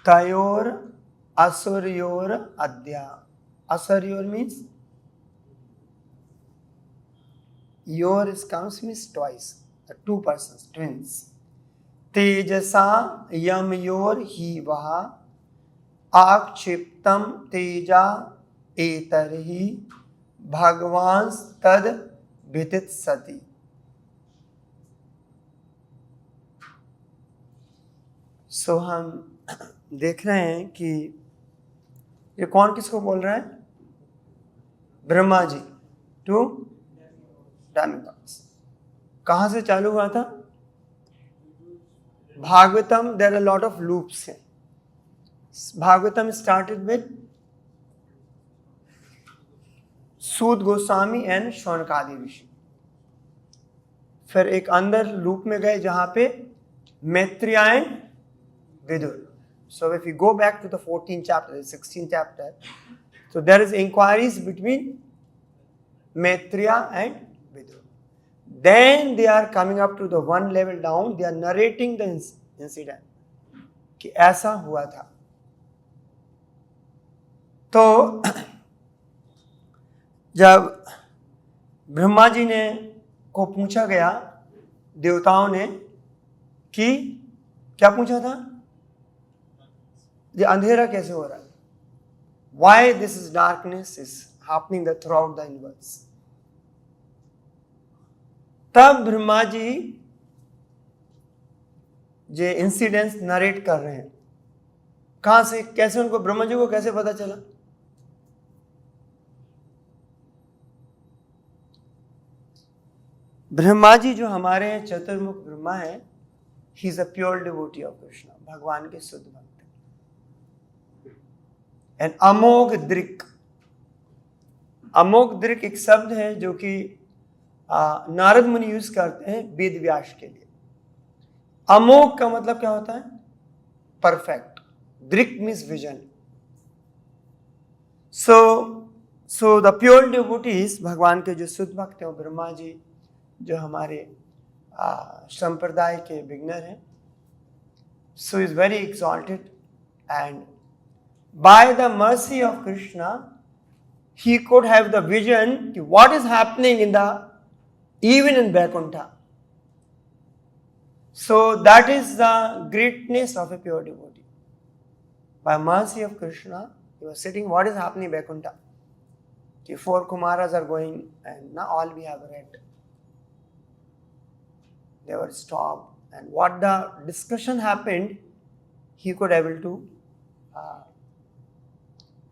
तयोर असुरयोर अद्या. Asur means yor means twice, two persons, twins. तेजसा यम your he वहा आक्षिप्तम तेजा एतरहि भगवान तद विदित सति. सो हम देख रहे हैं कि ये कौन किसको बोल रहा है? Brahma ji to demigods. कहां से चालू हुआ था? Bhagavatam. There are lot of loops हैं. Bhagavatam started with Suta Goswami and Shaunakadi Rishi. फिर एक अंदर लूप में गए जहां पे Maitreya and Vidura. So if we go back to the 14th chapter, the 16th chapter, so there is inquiries between Maitreya and Vidur. Then they are coming up to the one level down, they are narrating the incident कि ऐसा हुआ था. तो जब ब्रह्मा जी ने को पूछा गया देवताओं ने कि क्या पूछा था? ये अंधेरा कैसे हो रहा है? Why this is darkness is happening throughout the universe. तब ब्रह्मा जी जो इंसिडेंट्स नरेट कर रहे हैं, कहां से, कैसे, उनको ब्रह्मा जी को कैसे पता चला? ब्रह्मा जी जो हमारे चतुर्मुख ब्रह्मा है, he is a pure devotee of Krishna, भगवान के शुद्ध भक्त. एंड अमोघ दृक्. अमोघ दृक् एक शब्द है जो कि नारद मुनि यूज करते हैं वेद व्यास के लिए. अमोघ का मतलब क्या होता है? Perfect. Drik means vision. So the pure devotees, भगवान के जो शुद्ध भक्त हैं, ब्रह्मा जी जो हमारे संप्रदाय के बिगनर हैं, so is very exalted. And by the mercy of Krishna, he could have the vision to what is happening in the even in Vaikuntha. So that is the greatness of a pure devotee. By mercy of Krishna, he was sitting, what is happening in Vaikuntha? The four Kumaras are going, and now all we have read. They were stopped, and what the discussion happened, he could able to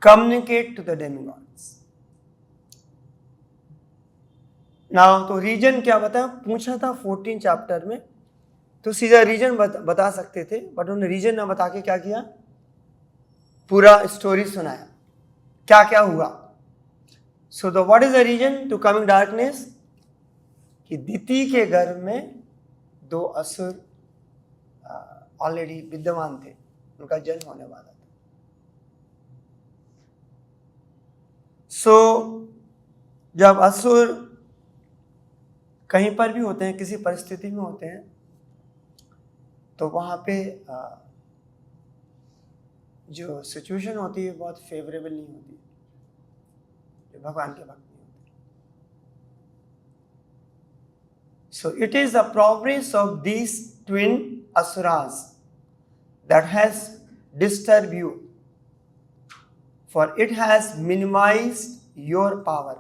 communicate to the demigods. Now तो reason क्या बताया? पूछा था 14 chapter में, तो सीधा reason बता सकते थे, बट उन्होंने रीजन ना बता के क्या किया? पूरा स्टोरी सुनाया, क्या क्या हुआ. So the what is the reason to coming darkness? कि दिति के गर्भ में दो असुर ऑलरेडी विद्यमान थे, उनका जन्म होने वाला था. सो जब असुर कहीं पर भी होते हैं, किसी परिस्थिति में होते हैं, तो वहाँ पे जो सिचुएशन होती है बहुत फेवरेबल नहीं होती, जो भगवान के भक्त नहीं होते. So it is the progress of these twin asuras that has disturb you, for it has minimized your power.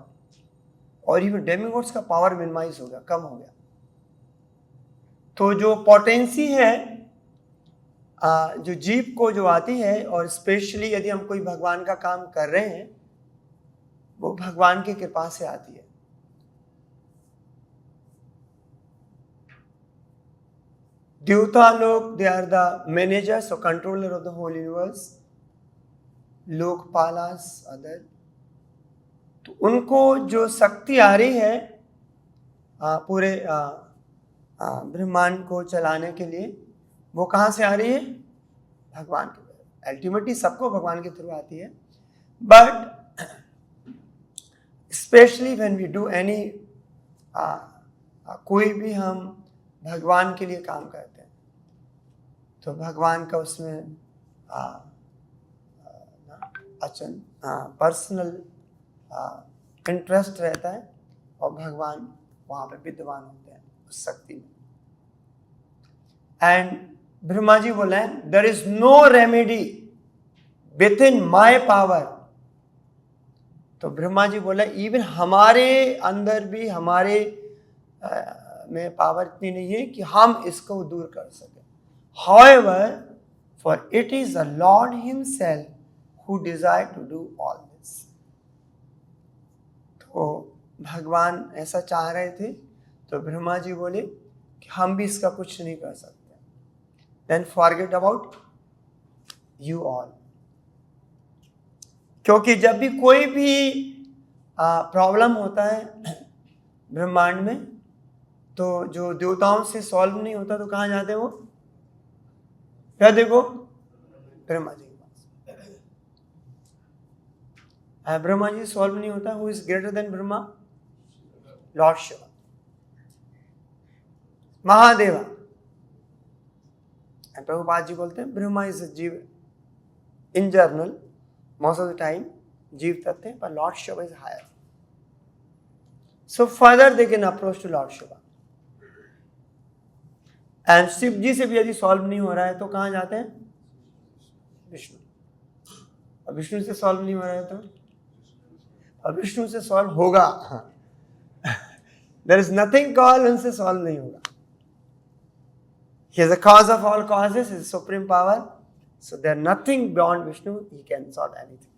और even demigods का पावर मिनिमाइज हो गया, कम हो गया. तो जो पोटेंसी है जो जीव को जो आती है, और स्पेशली यदि हम कोई भगवान का काम कर रहे हैं, वो भगवान की कृपा से आती है. देवता लोग, दे आर द मैनेजर्स और controller of the whole universe. Lokapalas other, तो उनको जो शक्ति आ रही है पूरे ब्रह्मांड को चलाने के लिए, वो कहाँ से आ रही है? भगवान के. अल्टीमेटली सबको भगवान के थ्रू आती है, but specially when we do any, कोई भी हम भगवान के लिए काम करते हैं, तो भगवान का उसमें पर्सनल इंटरेस्ट रहता है और भगवान वहाँ पे विद्वान होते हैं उस शक्ति में। एंड ब्रह्मा जी बोले there is no remedy within my power. तो ब्रह्मा जी बोले इवन हमारे अंदर भी हमारे में पावर इतनी नहीं है कि हम इसको दूर कर सके। However for it is the lord himself who desire to do all this. तो भगवान ऐसा चाह रहे थे, तो ब्रह्मा जी बोले कि हम भी इसका कुछ नहीं कर सकते। Then forget about you all. क्योंकि जब भी कोई भी प्रॉब्लम होता है ब्रह्मांड में, तो जो देवताओं से सॉल्व नहीं होता तो कहाँ जाते हैं वो? क्या देखो, ब्रह्मा जी के पास। ब्रह्मा जी सॉल्व नहीं होता। Who is greater than Brahma? Lord Shiva, Mahadeva. Prabhupada ji बोलते हैं Brahma is a jiva in general, most of the time जीव तत्व है, पर lord Shiva is higher. So further they can approach to lord Shiva. And Shiv ji से भी यदि सॉल्व नहीं हो रहा है तो कहाँ जाते हैं? विष्णु। और विष्णु से सॉल्व नहीं हो रहा है तो, और विष्णु से सॉल्व होगा। देयर इज नथिंग कॉल, उनसे सॉल्व नहीं होगा। He is the cause of all causes, He is supreme power. So there is nothing beyond Vishnu, He can solve anything.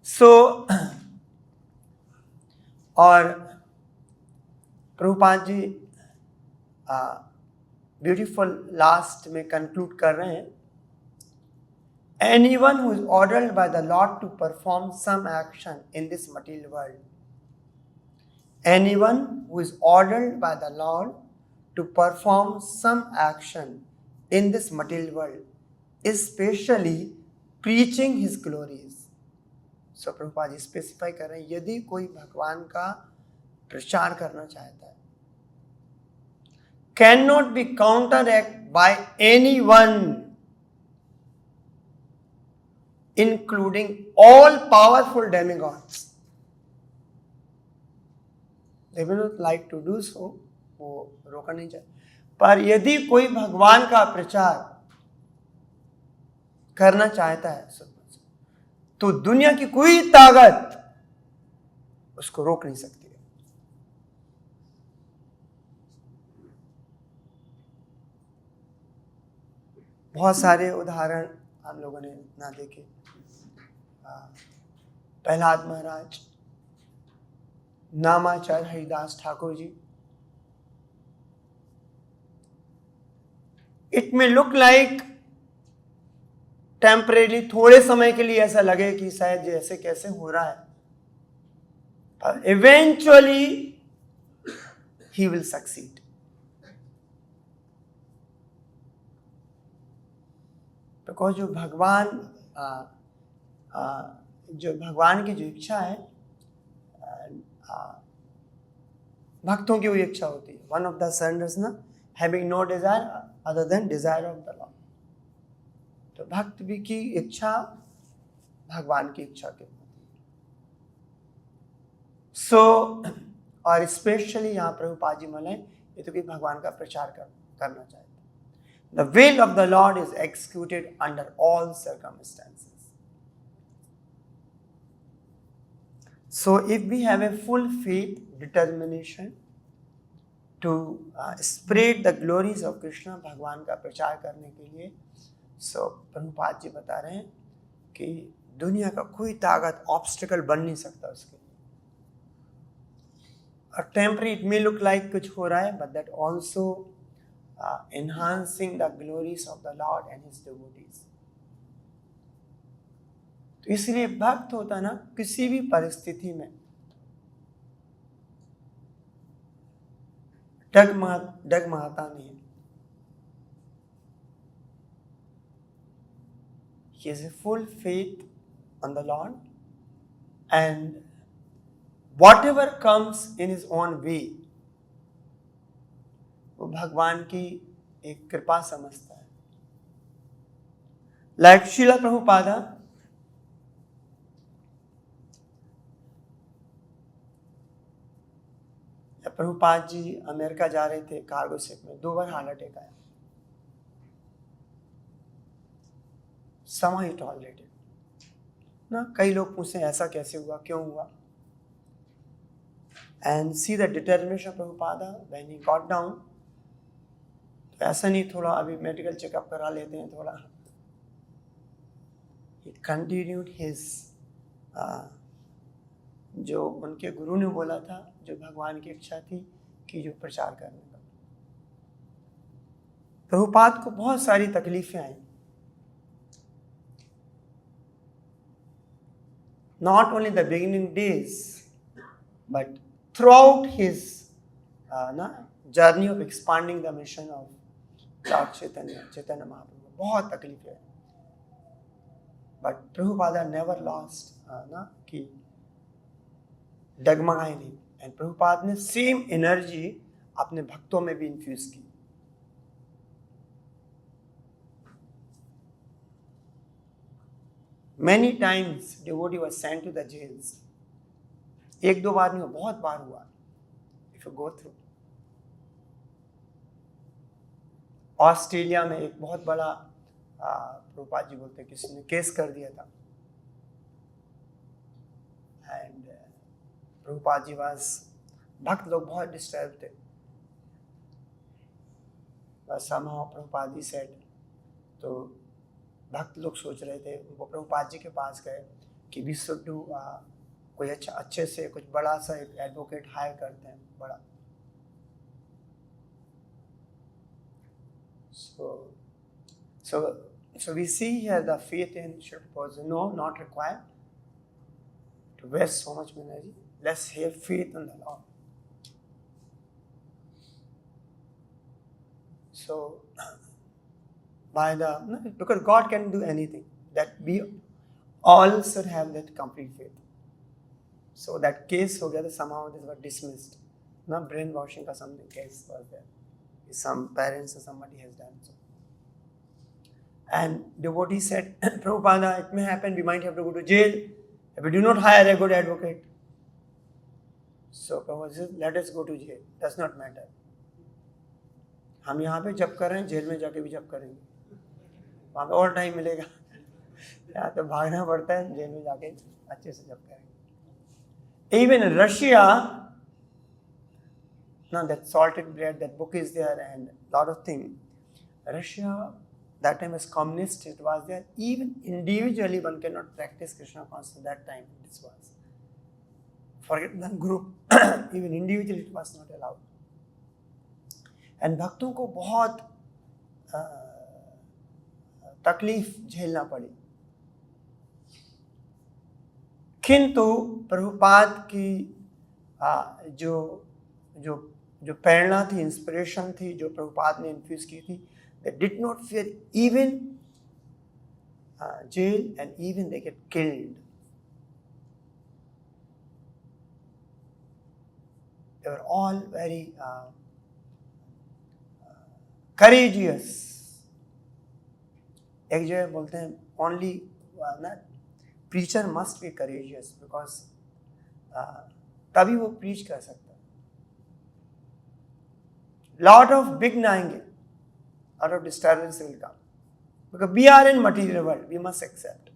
So, और प्रभुपाद जी ब्यूटीफुल लास्ट में कंक्लूड कर रहे हैं, anyone who is ordered by the Lord to perform some action in this material world, anyone who is ordered by the Lord to perform some action in this material world, especially preaching His glories. So Prabhupada ji specify कर रहे हैं, यदि कोई भगवान का प्रचार करना चाहता है, cannot be counteract by anyone, including all powerful demigods. They will not like to do so, वो रोका नहीं चाहिए। पर यदि कोई भगवान का प्रचार करना चाहता है तो दुनिया की कोई ताकत उसको रोक नहीं सकती है। बहुत सारे उदाहरण हम लोगों ने ना देखे। Prahlad Maharaj, Namacharya Haridas Thakur ji. It may look like temporary, थोड़े समय के लिए ऐसा लगे कि शायद जैसे कैसे हो रहा है, पर eventually he will succeed. Because जो भगवान की जो इच्छा है, भक्तों की वो इच्छा होती है। वन ऑफ द सरेंडर्स ना, having no desire other than desire of the lord. तो भक्त भी की इच्छा भगवान की इच्छा के सो और स्पेशली यहाँ प्रभुपाद जी बोले ये तो कि भगवान का प्रचार करना चाहते। The will of the lord is executed under all circumstances. So if we have a full faith, determination to spread the glories of Krishna, भगवान का प्रचार करने के लिए, सो प्रभुपाद जी बता रहे हैं कि दुनिया का कोई ताकत ऑब्स्टिकल बन नहीं सकता उसके लिए। और temporary it may look like कुछ हो रहा है, but that also enhancing the glories of the lord and his devotees. तो इसलिए भक्त होता ना किसी भी परिस्थिति में डगमगाता नहीं है। He has a full faith on the Lord, and whatever comes in his own way, वो भगवान की एक कृपा समझता है। Like Srila Prabhupada, Prabhupada ji America जा रहे थे कार्गो शिप में, 2 बार हार्ट अटैक आया. Somehow he tolerated. ना कई लोग पूछते हैं ऐसा कैसे हुआ, क्यों हुआ? And see the determination of Prabhupada when he got down. तो ऐसा नहीं थोड़ा अभी मेडिकल चेकअप करा लेते हैं थोड़ा. He continued his जो उनके गुरु ने बोला था, जो भगवान की इच्छा थी कि जो प्रचार करने का. प्रभुपाद को बहुत सारी तकलीफें आई. Not only the beginning days, but throughout his journey of expanding the mission of Lord Chaitanya Mahaprabhu, बहुत तकलीफें आई. But Prabhupada never lost कि डगमगाए नहीं. एंड प्रभुपाद ने सेम एनर्जी अपने भक्तों में भी इन्फ्यूज की. Many times devotee was sent to the jails. 1-2 बार नहीं, बहुत बार हुआ. If you go through. Australia में एक बहुत बड़ा प्रभुपाद जी बोलते हैं किसी ने केस कर दिया था. एंड प्रभुपाद जी वाज, भक्त लोग बहुत डिस्टर्ब थे. बस somehow प्रभुपाद जी सेड, तो भक्त लोग सोच रहे थे, वो प्रभुपाद जी के पास गए कि वी शुड डू कोई अच्छे से कुछ बड़ा सा एक एडवोकेट हायर करते हैं बड़ा. So we see here the faith in Srila Prabhupada. No, not required to waste so much energy. Let's have faith in the Lord. So, because God can do anything, that we all should have that complete faith. So that case हो गया था, somehow this was dismissed. ना brainwashing का something case was there. Some parents or somebody has done so. And devotee said, Prabhupada, it may happen, we might have to go to jail if we do not hire a good advocate. So Prabhupada said, let us go to jail. Does not matter. हम यहाँ पे जप कर रहे हैं, jail में जाके भी जप करेंगे. वहाँ पे और टाइम मिलेगा. यहाँ तो भागना पड़ता है, जेल में जाके अच्छे से जप करेंगे. Even in Russia, now that salted bread, that book is there and a lot of things. Russia, that time as communist, it was there. Even individually, one cannot practice Krishna consciousness. That time, this was. Forget the group. Even individually, it was not allowed. And भक्तों को बहुत तकलीफ झेलना पड़ी. किंतु प्रभुपाद की जो प्रेरणा थी, इंस्पिरेशन थी, जो प्रभुपाद ने इन्फ्यूज की थी, they did not fear even jail and even they get killed. They were all very courageous. एक जगह बोलते हैं only preacher must be courageous because तभी वो preach कर सकता है. Lot of big आएंगे, lot of disturbance will come because we are in material world, we must accept.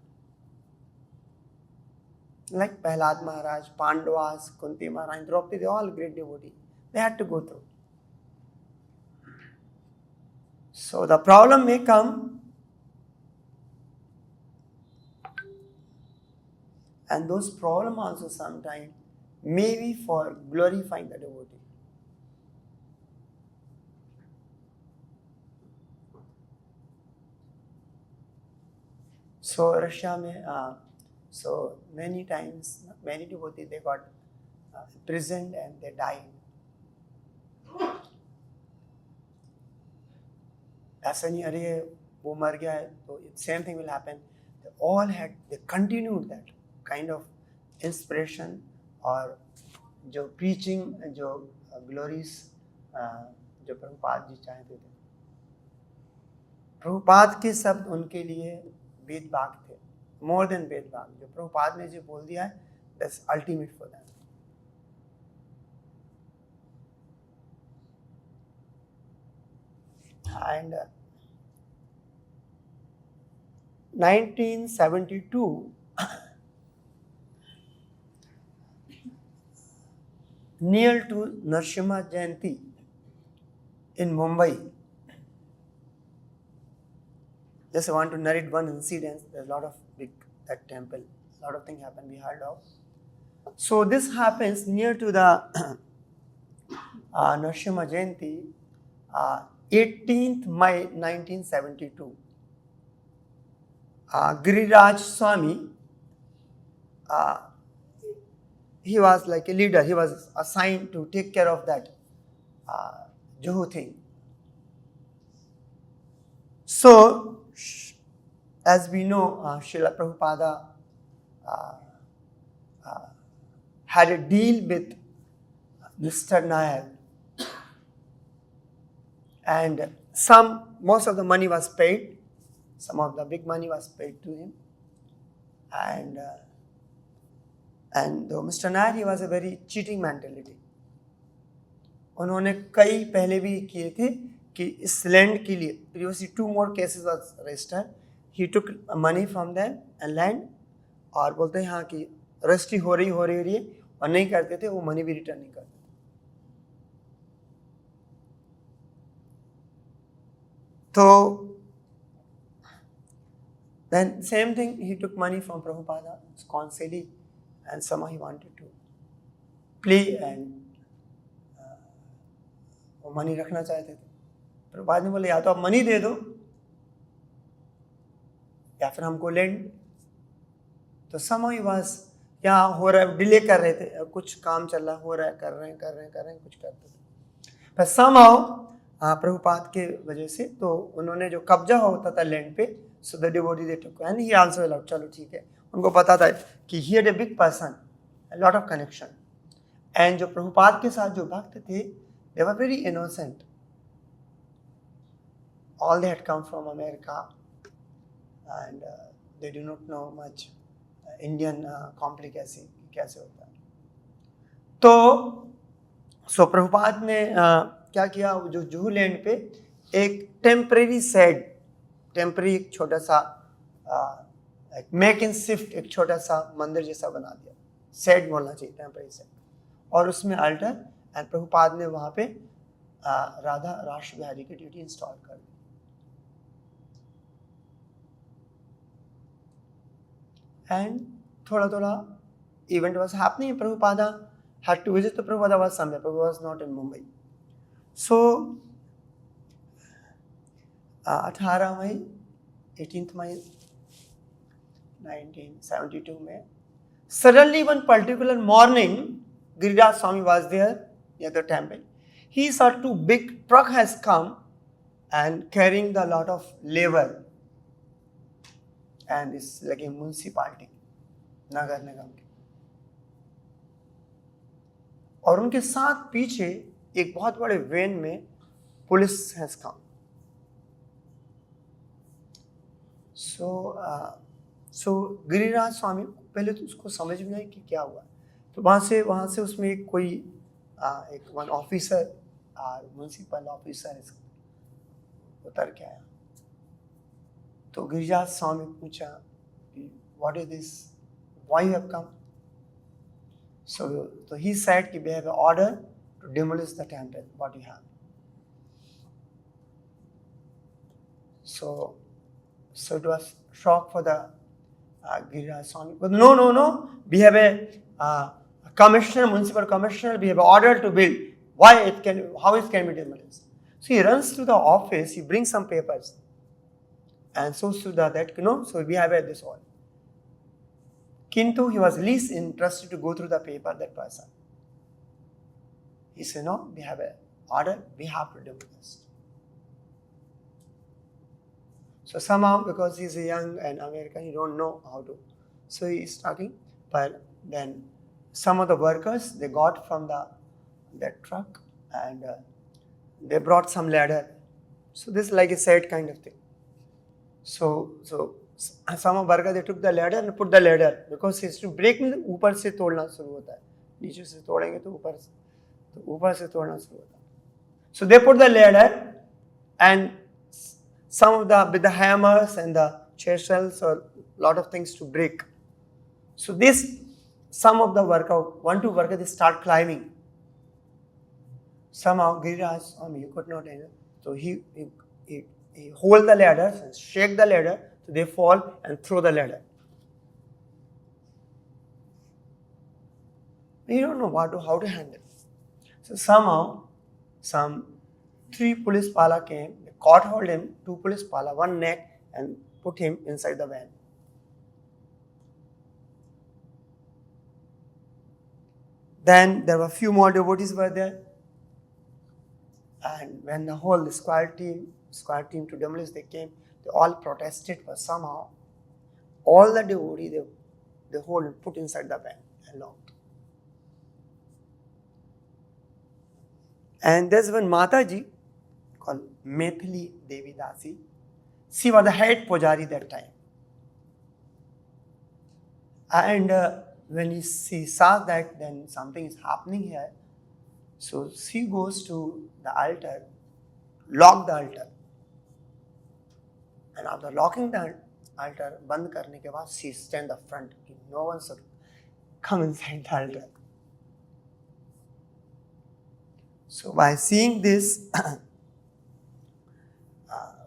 Like Prahlad Maharaj, Pandavas, Kunti Maharaj, Draupadi, they are all great devotees. They had to go through. So the problem may come, and those problems also sometimes may be for glorifying the devotee. So Russia में so many times many devotees they got imprisoned and they died. ऐसा नहीं अरे वो मर गया है तो same thing will happen. They continued that kind of inspiration और जो preaching जो glories जो प्रभुपाद जी चाहते थे. प्रभुपाद के शब्द उनके लिए भेदभाव थे, मोर देन भेदभाव. जो प्रभुपाद ने जो बोल दिया है, that's ultimate for them. And 1972, near to Narsimha Jayanti in Mumbai. Just I want to narrate one incident. There's a lot of big that temple. A lot of things happen we heard of. So this happens near to the Narsimha Jayanti, 18th May 1972. Giriraj Swami, he was like a leader. He was assigned to take care of that Juhu thing. So, as we know, Srila Prabhupada had a deal with Mr. Nair, and most of the money was paid. Some of the big money was paid to him, and though Mr. Nair, he was a very cheating mentality. उन्होंने कई पहले भी किए थे कि इस land के लिए previously 2 more cases was registered. He took money from them and land, और बोलते हैं हाँ कि रजिस्ट्री हो रही है और नहीं करते थे, वो मनी भी रिटर्न नहीं करते थे. तो then same thing, he took money from Prabhupada constantly, and somehow he wanted to play and वो मनी रखना चाहते थे. प्रभुपाद ने बोले या तो आप मनी दे दो या फिर हमको लैंड. तो somehow he was यहाँ हो रहा है, डिले कर रहे थे, कुछ काम चल रहा हो रहा है, कर रहे हैं कुछ करते थे. पर somehow प्रभुपाद के वजह से तो उन्होंने जो कब्जा होता था लैंड पे, so the devotee they took, and he also allowed. चलो ठीक है, उनको पता था कि he had a big person, a lot of connection. And जो प्रभुपाद के साथ जो भक्त थे, they were very innocent. All they had come from America, and they do not know much Indian complicacy कैसे होता है. तो सो प्रभुपाद ने क्या किया, जो जुहू लैंड पे एक टेम्परेरी एक छोटा सा मेक इन शिफ्ट, एक छोटा सा मंदिर जैसा बना दिया. सेड बोलना चाहिए, टेम्परेरी सेड, और उसमें अल्टर. एंड प्रभुपाद ने वहाँ पे राधा रास बिहारी की ड्यूटी इंस्टॉल कर दी. एंड थोड़ा event was happening. Prabhupada had to visit. तो Prabhupada was somewhere. Prabhupada was not in Mumbai. So 18th May 1972 में suddenly one particular morning, Giriraj Swami was there near the temple. He saw 2 big truck has come and carrying the lot of labor, and it's like a municipality, नगर निगम की. और उनके साथ पीछे एक बहुत बड़े van में पुलिस हैज कम. सो गिरिराज स्वामी पहले तो उसको समझ में नहीं कि क्या हुआ. तो वहाँ से उसमें एक कोई एक वन ऑफिसर, म्यूनसिपल ऑफिसर उतर के आया. तो गिरिराज स्वामी पूछा, what is this, why you have come? So he said that we have an order to demolish the temple, what you have. So it was shock for the Giriraj Swami. But no, we have a commissioner, municipal commissioner, we have an order to build. How it can be demolished? So he runs to the office, he brings some papers, and so we have this all. Kintu, he was least interested to go through the paper, that person. He said, no, we have an order, we have to demolish. So somehow, because he's a young and American, he don't know how to. So he is talking, but then some of the workers, they got from that truck, and they brought some ladder. So this is like a sad kind of thing. So some of Barga, they took the ladder and put the ladder because it's to break में ऊपर से तोड़ना शुरू होता है, नीचे से तोड़ेंगे तो ऊपर से तोड़ना शुरू होता है. So they put the ladder and some of the with the hammers and the chisels or lot of things to break. So this some of the workout, 1-2 worker, they start climbing. Somehow Giriraj Swami, you could not enter. So he hold the ladder, shake the ladder, so they fall and throw the ladder. We don't know how to handle. So somehow some 3 police pala came, they caught hold him, 2 police pala, 1 neck, and put him inside the van. Then there were few more devotees were there, and when the whole squad team to demolish they came, they all protested, but somehow all the devotees they hold and put inside the van and locked. And there's one Mataji called Methili Devi Dasi. She was the head pujari that time. And when she saw that then something is happening here, so she goes to the altar, lock the altar. And after locking the altar, band karne ke baad, she stand up front. No one should come inside the altar. So by seeing this,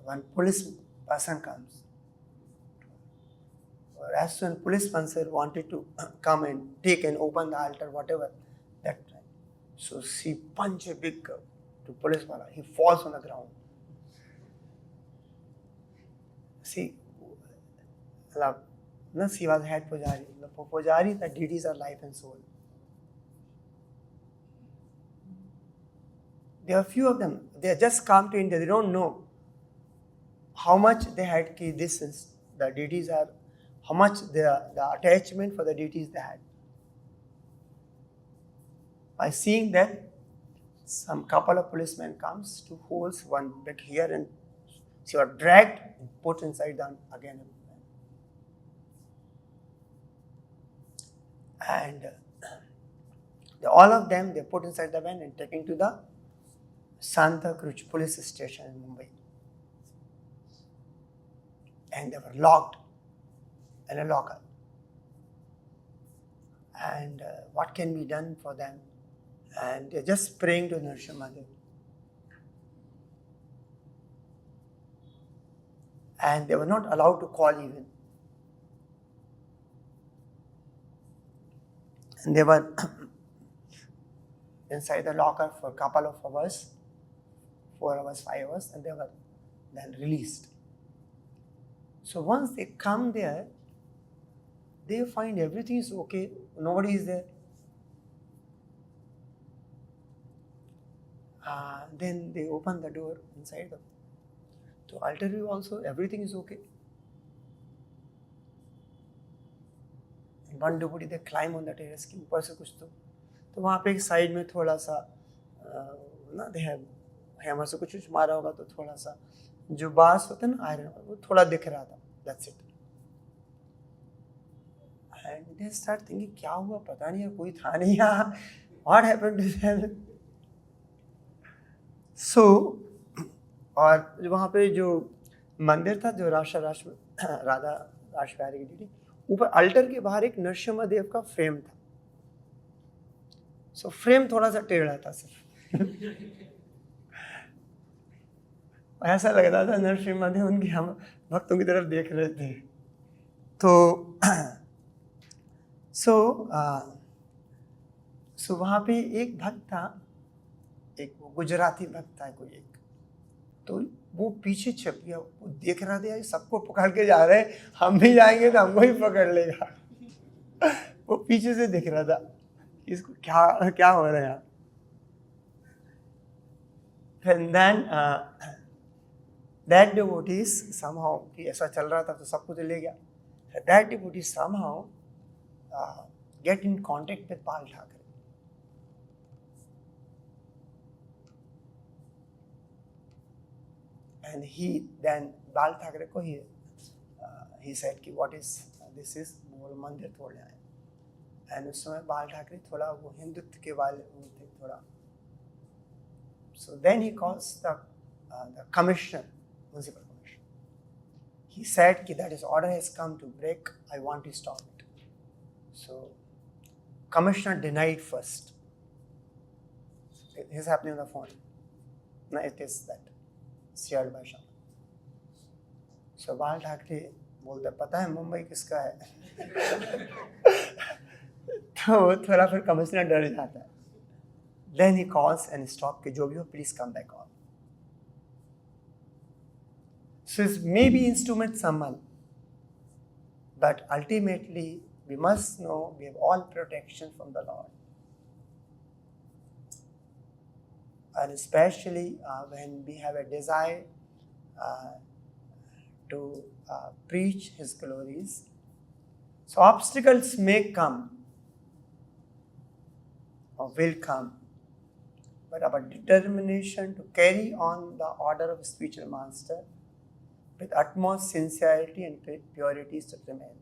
one police person comes. Or as soon as police person wanted to come and take and open the altar, whatever that time. So she punched a big to police wala. He falls on the ground. See, she was head pujari. For pujari, the deities are life and soul. There are few of them. They just come to India. They don't know how much they had. This is the deities are. How much the attachment for the deities they had. By seeing that, some couple of policemen comes, 2 holes, 1 bit here, and she was dragged and put inside them again. And all of them they put inside the van and taken to the Santa Cruz police station in Mumbai. And they were locked in a locker. And what can be done for them? And they're just praying to Narasimhadev. And they were not allowed to call even. And they were inside the locker for a couple of hours, 4 hours, 5 hours, and they were then released. So once they come there, they find everything is okay, nobody is there. Then they open the door inside them. To altar view also, everything is okay. One devotee they climb on the terrace के ऊपर से कुछ तो वहाँ पे एक side में थोड़ा सा ना they have हैमर से कुछ मारा होगा तो थोड़ा सा जो बांस होता है ना आयरन वो थोड़ा दिख रहा था. That's it. And they start thinking क्या हुआ पता नहीं है कोई था नहीं यहाँ. What happened to them? So और वहाँ पे जो मंदिर था जो राधा राशप्यारी की दीदी ऊपर अल्टर के बाहर एक नरसिम्हा का फ्रेम था. सो फ्रेम थोड़ा सा टेढ़ा था सिर्फ. ऐसा लग रहा था नरसिम्हा उनके हम भक्तों की तरफ देख रहे थे. तो सो वहाँ पे एक भक्त था, एक गुजराती भक्त था कोई एक, तो वो पीछे छप गया. वो देख रहा था सबको पकड़ के जा रहे हैं, हम भी जाएंगे तो हमको ही पकड़ लेगा. वो पीछे से देख रहा था इसको क्या हो रहा है यहाँ. And then that devotees somehow कि ऐसा चल रहा था तो सबको तो ले गया. That devotee somehow get in contact with Bal Thackeray. And he then Bal Thackeray को he said कि what is this is, बोल मंदिर तोड़ने आए. And उस समय बाल ठाकरे थोड़ा वो हिंदुत्व के वाले थे थोड़ा. So then he calls the commissioner, municipal commissioner. He said कि that is order has come to break. I want to stop it. So commissioner denied first. It is happening on the phone. No, it is that shared by Shah. So बाल ठाकरे बोलते पता है मुंबई किसका है. तो थोड़ा फिर कमिश्नर डर जाता है. Then he calls and stop कि जो भी हो please come back on. So it may be instrument someone, but ultimately we must know we have all protection from the Lord. And especially when we have a desire to preach His glories. So obstacles may come or will come, but our determination to carry on the order of spiritual master with utmost sincerity and purity is to remain.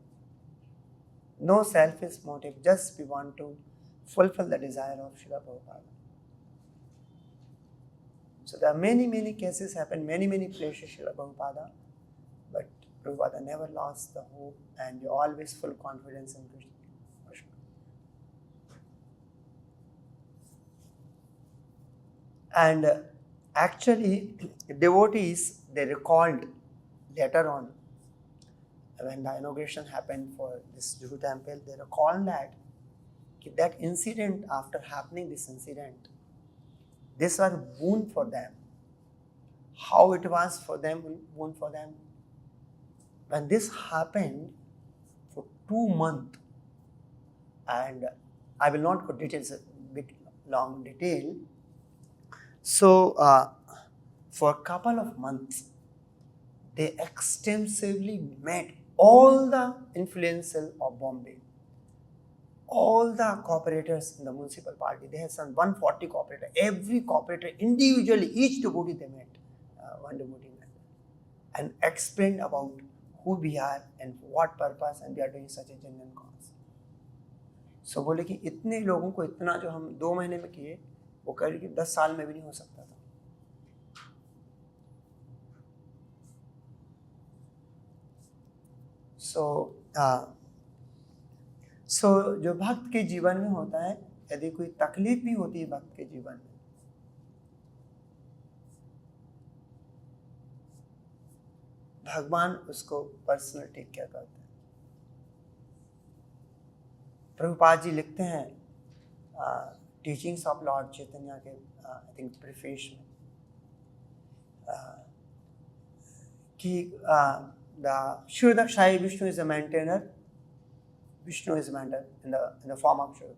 No selfish motive, just we want to fulfill the desire of Srila Prabhupada. So there are many cases happen, many places Srila Prabhupada, but Prabhupada never lost the hope and always full confidence in Krishna. And actually, devotees, they recalled later on, when the inauguration happened for this Juhu temple, they recalled that incident, after happening this incident, this was a boon for them. How it was for them, boon for them. When this happened for 2 months, and I will not go details, a bit long detail. So, for a couple of months, they extensively met all the influential of Bombay, all the cooperators in the municipal party. They had some 140 cooperators. Every cooperator individually, each devotee they met, one devotee met, and explained about who we are and what purpose, and we are doing such a genuine cause. So बोले कि इतने लोगों को इतना जो हम 2 महीने में किए, वो करीब 10 साल में भी नहीं हो सकता था. So जो भक्त के जीवन में होता है, यदि कोई तकलीफ भी होती है भक्त के जीवन में, भगवान उसको पर्सनल टेक केयर करते हैं. प्रभुपाद जी लिखते हैं टीचिंग्स ऑफ लॉर्ड चैतन्य के आई थिंक प्रीफेस में कि the Shirodakshai Vishnu is a maintainer. Vishnu is a maintainer in the form of Shirodakshai.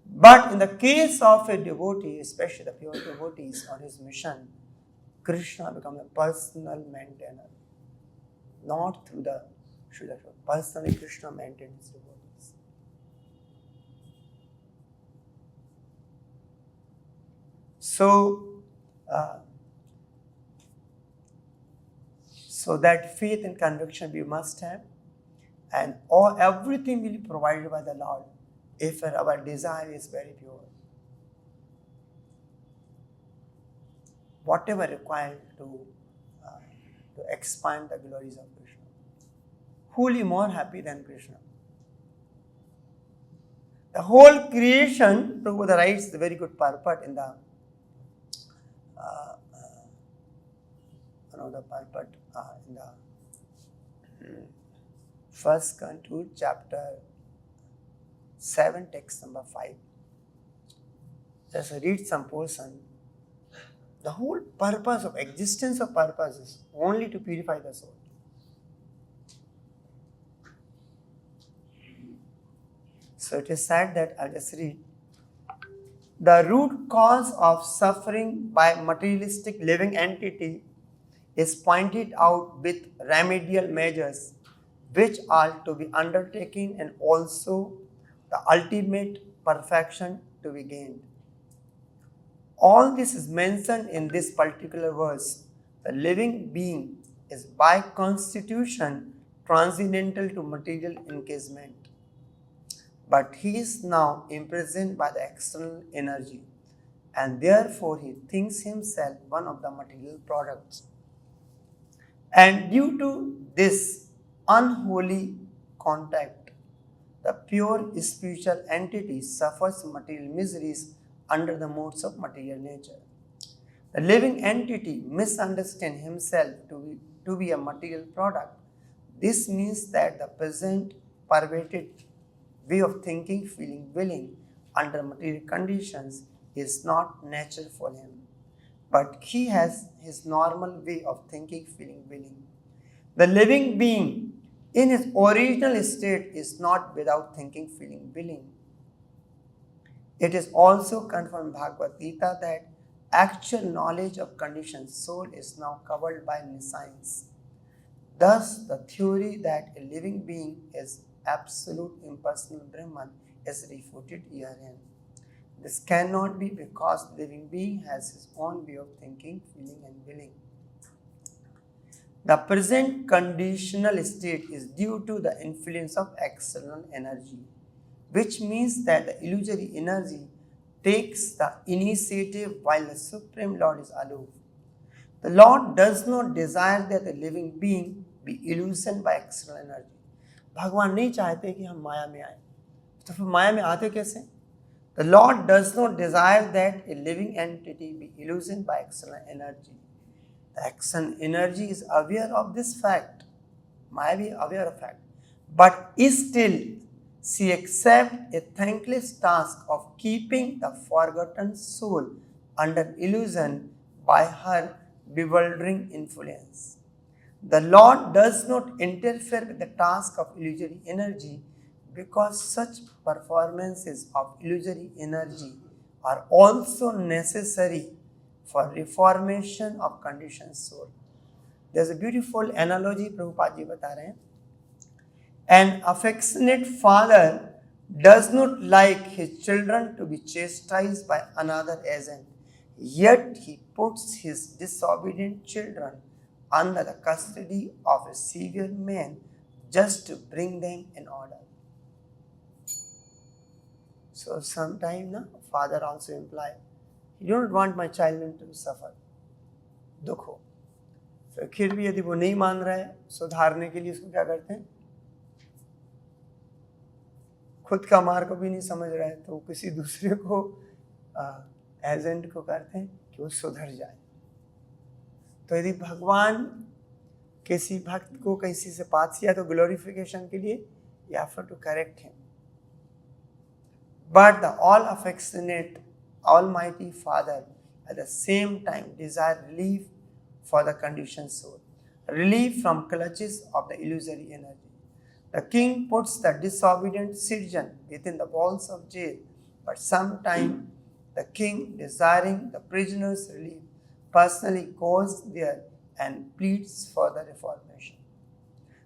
But in the case of a devotee, especially the pure devotees on his mission, Krishna becomes a personal maintainer. Not through the Shirodakshai. Personally, Krishna maintains devotees. So that faith and conviction we must have, and everything will be provided by the Lord if our desire is very pure. Whatever required to expand the glories of Krishna. Who will be more happy than Krishna? The whole creation, Prabhupada writes the very good purport in the purport in the first canto, chapter 7, text number 5. Just read some portion. The whole purpose of existence of purpose is only to purify the soul. So it is said that, I'll just read. The root cause of suffering by materialistic living entity is pointed out with remedial measures which are to be undertaken, and also the ultimate perfection to be gained. All this is mentioned in this particular verse. The living being is by constitution transcendental to material engagement. But he is now imprisoned by the external energy, and therefore he thinks himself one of the material products. And due to this unholy contact, the pure spiritual entity suffers material miseries under the modes of material nature. The living entity misunderstands himself to be a material product. This means that the present perverted way of thinking, feeling, willing under material conditions is not nature for him. But he has his normal way of thinking, feeling, willing. The living being in his original state is not without thinking, feeling, willing. It is also confirmed in Bhagavad Gita that actual knowledge of conditioned soul is now covered by science. Thus, the theory that a living being is absolute impersonal Brahman is refuted herein. This cannot be because the living being has his own way of thinking, feeling, and willing. The present conditional state is due to the influence of external energy, which means that the illusory energy takes the initiative while the Supreme Lord is aloof. The Lord does not desire that the living being be illusioned by external energy. भगवान नहीं चाहते कि हम माया में आए, तो फिर माया में आते कैसे? The Lord does not desire that a living entity be illusioned by external energy. The external energy is aware of this fact. Maya be aware of fact. But still, she accepts a thankless task of keeping the forgotten soul under illusion by her bewildering influence. The Lord does not interfere with the task of illusory energy because such performances of illusory energy are also necessary for reformation of conditioned soul. There's a beautiful analogy Prabhupada ji bata rahe hain. An affectionate father does not like his children to be chastised by another agent, yet he puts his disobedient children under the custody of a severe man just to bring them in order. So sometimes father also imply, you don't want my child to suffer, दुख हो. फिर भी यदि वो नहीं मान रहा है, सुधारने के लिए उसको क्या करते हैं? खुद का मार्ग भी नहीं समझ रहा है तो किसी दूसरे को एजेंट को करते हैं कि वो सुधर जाए. तो यदि भगवान किसी भक्त को किसी से पास किया तो ग्लोरिफिकेशन के लिए या फिर to correct him. But the all affectionate Almighty Father at the same time desire relief for the conditioned soul, relief from clutches of the illusory energy. The king puts the disobedient citizen within the walls of jail, but sometimes the king, desiring the prisoner's relief, personally goes there and pleads for the reformation.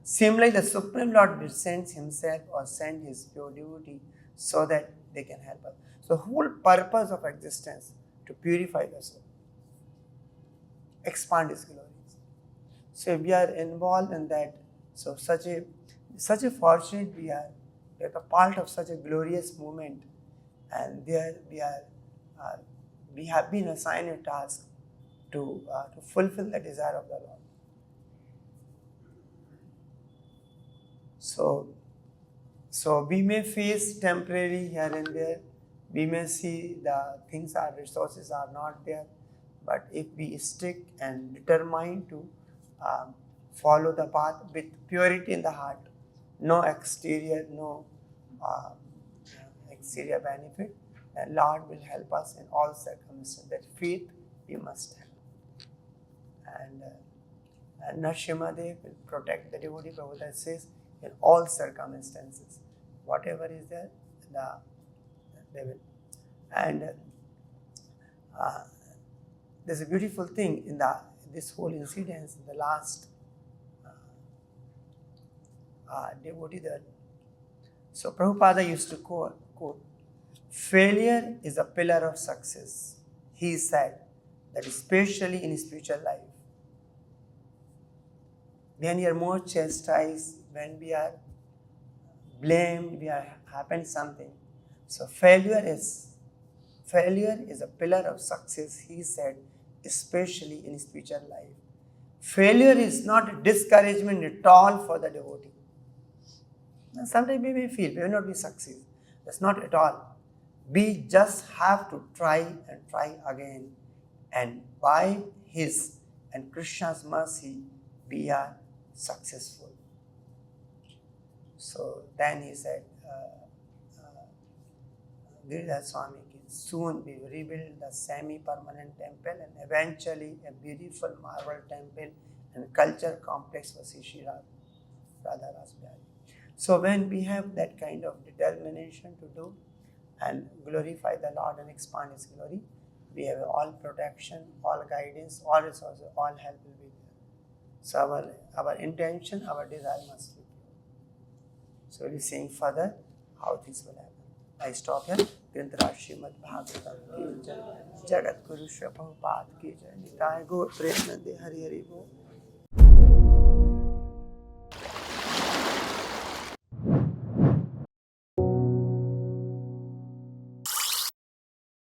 Similarly, the Supreme Lord descends himself or sends his pure devotee so that they can help us. So the whole purpose of existence to purify the soul, expand his glories. So if we are involved in that, so such a fortunate we are a part of such a glorious movement, and there we have been assigned a task to fulfill the desire of the Lord. So we may face temporary here and there. We may see the things, our resources are not there. But if we stick and determine to follow the path with purity in the heart, no exterior benefit, and Lord will help us in all circumstances. That faith we must have. And Nrsimhadev will protect the devotee. Prabhupada says, in all circumstances, whatever is there, they will. And there's a beautiful thing in this whole incident. The last devotee there. So Prabhupada used to quote, failure is a pillar of success. He said that especially in spiritual life, when you are more chastised, when we are blamed, we are happened something. So failure is a pillar of success, he said, especially in spiritual life. Failure is not a discouragement at all for the devotee. Sometimes we may feel we will not be succeed. That's not at all. We just have to try and try again. And by His and Krishna's mercy, we are successful. So then he said, Giridhar Swami, soon we will rebuild the semi-permanent temple and eventually a beautiful marble temple and culture complex for Sri Radha Ras Bihari. So when we have that kind of determination to do and glorify the Lord and expand His glory, we have all protection, all guidance, all resources, all help will be there. So our intention, our desire must be pure. So we'll be seeing further how things will happen. I stop here. Granthraj Srimad Bhagavatam ki jai, Jagat Guru Shri Prabhupada ki jai, Nitai Gaur Premanande Hari Hari Bol.